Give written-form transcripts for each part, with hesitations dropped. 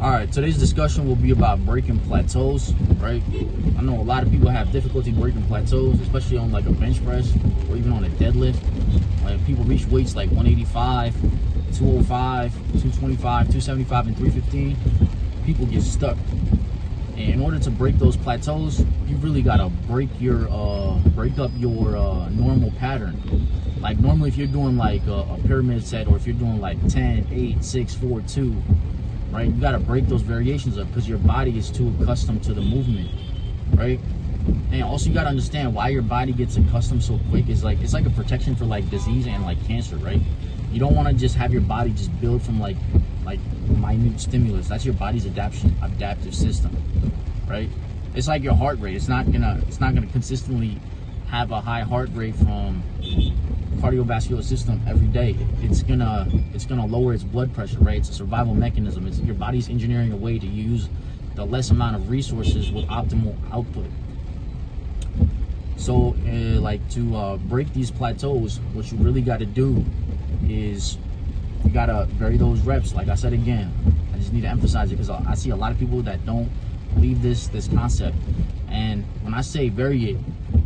All right, today's discussion will be about breaking plateaus, right? I know a lot of people have difficulty breaking plateaus, especially on like a bench press or even on a deadlift. Like people reach weights like 185, 205, 225, 275, and 315. People get stuck. And in order to break those plateaus, you really gotta break up your normal pattern. Like normally if you're doing like a pyramid set, or if you're doing like 10, 8, 6, 4, 2, right? You got to break those variations up because your body is too accustomed to the movement, right? And also you got to understand why your body gets accustomed so quick. Is like it's like a protection for like disease and like cancer, right? You don't want to just have your body just build from like minute stimulus. That's your body's adaptive system, right? It's like your heart rate. It's not gonna consistently have a high heart rate from cardiovascular system every day. It's gonna lower its blood pressure, right? It's a survival mechanism. It's your body's engineering a way to use the less amount of resources with optimal output. So like to break these plateaus, what you really got to do is you got to vary those reps. Like I said again, I just need to emphasize it because I see a lot of people that don't believe this concept. And when I say vary it,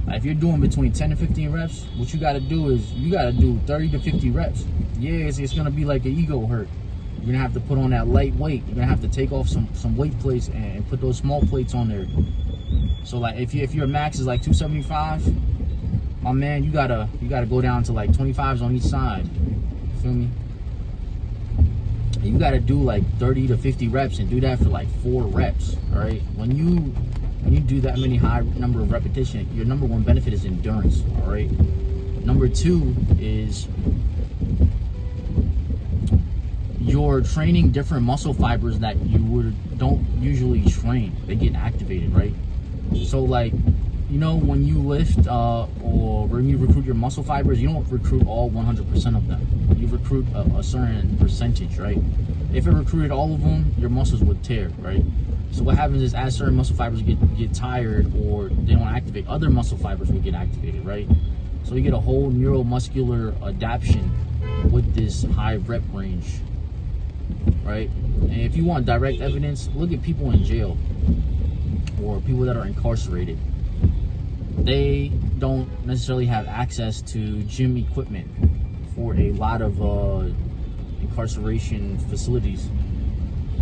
if you're doing between 10 and 15 reps, what you got to do is you got to do 30 to 50 reps. Yeah, it's going to be like an ego hurt. You're going to have to put on that light weight. You're going to have to take off some weight plates and put those small plates on there. So like if your max is like 275, my man, you got to go down to like 25s on each side. You feel me? And you got to do like 30 to 50 reps and do that for like 4 reps, all right? When you do that many high number of repetition, your number one benefit is endurance, all right? Number 2 is you're training different muscle fibers that you don't usually train. They get activated, right? So like, you know, when you lift or when you recruit your muscle fibers, you don't recruit all 100% of them. You recruit a certain percentage, right? If it recruited all of them, your muscles would tear, right? So what happens is as certain muscle fibers get tired or they don't activate, other muscle fibers will get activated, right? So you get a whole neuromuscular adaptation with this high rep range, right? And if you want direct evidence, look at people in jail or people that are incarcerated. They don't necessarily have access to gym equipment for a lot of incarceration facilities.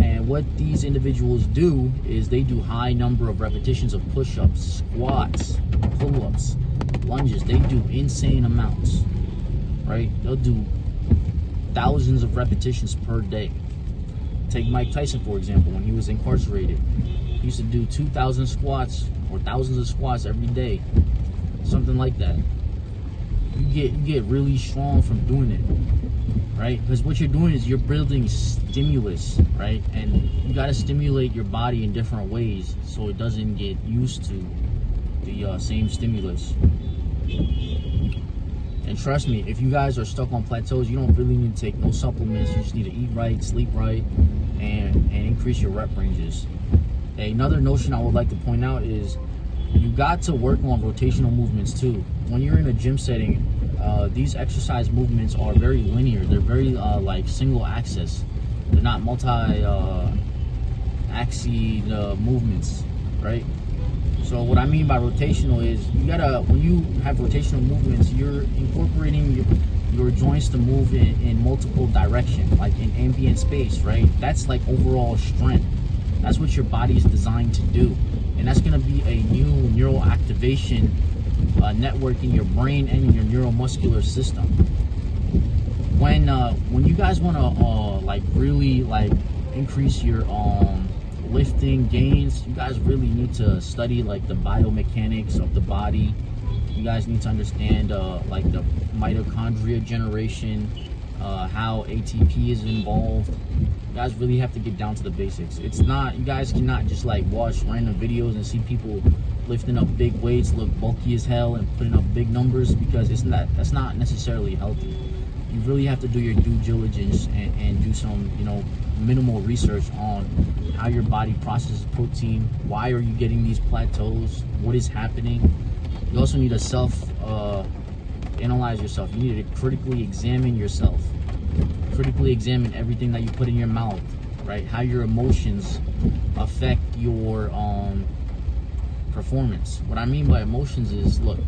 And what these individuals do is they do high number of repetitions of push-ups, squats, pull-ups, lunges. They do insane amounts, right? They'll do thousands of repetitions per day. Take Mike Tyson, for example. When he was incarcerated, he used to do 2,000 squats or thousands of squats every day, something like that. You get really strong from doing it, right? Because what you're doing is you're building stimulus, right? And you got to stimulate your body in different ways so it doesn't get used to the same stimulus. And trust me, if you guys are stuck on plateaus, you don't really need to take no supplements. You just need to eat right, sleep right, and increase your rep ranges. Another notion I would like to point out is you got to work on rotational movements too. When you're in a gym setting, these exercise movements are very linear. They're very like single axis. They're not multi-axis movements, right? So what I mean by rotational is you gotta, when you have rotational movements, you're incorporating your joints to move in multiple directions, like in ambient space, right? That's like overall strength. That's what your body is designed to do. And that's gonna be a new neural activation network in your brain and in your neuromuscular system. When you guys wanna like really like increase your lifting gains, you guys really need to study like the biomechanics of the body. You guys need to understand like the mitochondria generation, how ATP is involved. You guys really have to get down to the basics. It's not, you guys cannot just like watch random videos and see people lifting up big weights, look bulky as hell and putting up big numbers, because that's not necessarily healthy. You really have to do your due diligence and do some, you know, minimal research on how your body processes protein. Why are you getting these plateaus? What is happening? You also need to analyze yourself. You need to critically examine yourself. Critically examine everything that you put in your mouth, right? How your emotions affect your performance. What I mean by emotions is, look,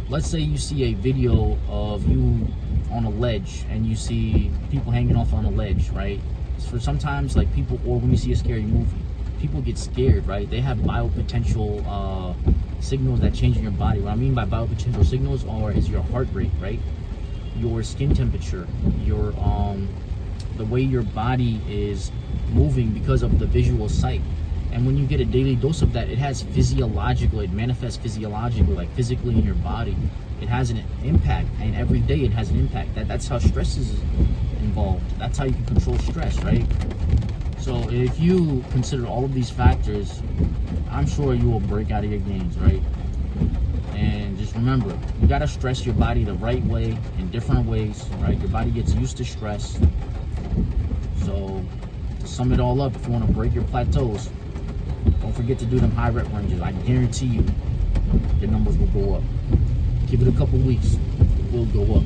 let's say you see a video of you on a ledge and you see people hanging off on a ledge, right? For sometimes, like, people, or when you see a scary movie, people get scared, right? They have biopotential signals that change in your body. What I mean by biopotential signals is your heart rate, right? Your skin temperature, your the way your body is moving because of the visual sight. And when you get a daily dose of that, it has physiological, it manifests physiologically, like physically in your body. It has an impact, and every day it has an impact. That's how stress is involved. That's how you can control stress, right? So if you consider all of these factors, I'm sure you will break out of your games, right? And just remember, you gotta stress your body the right way, in different ways, right? Your body gets used to stress. So to sum it all up, if you want to break your plateaus, don't forget to do them high rep ranges. I guarantee you your numbers will go up. Give it a couple weeks, it will go up.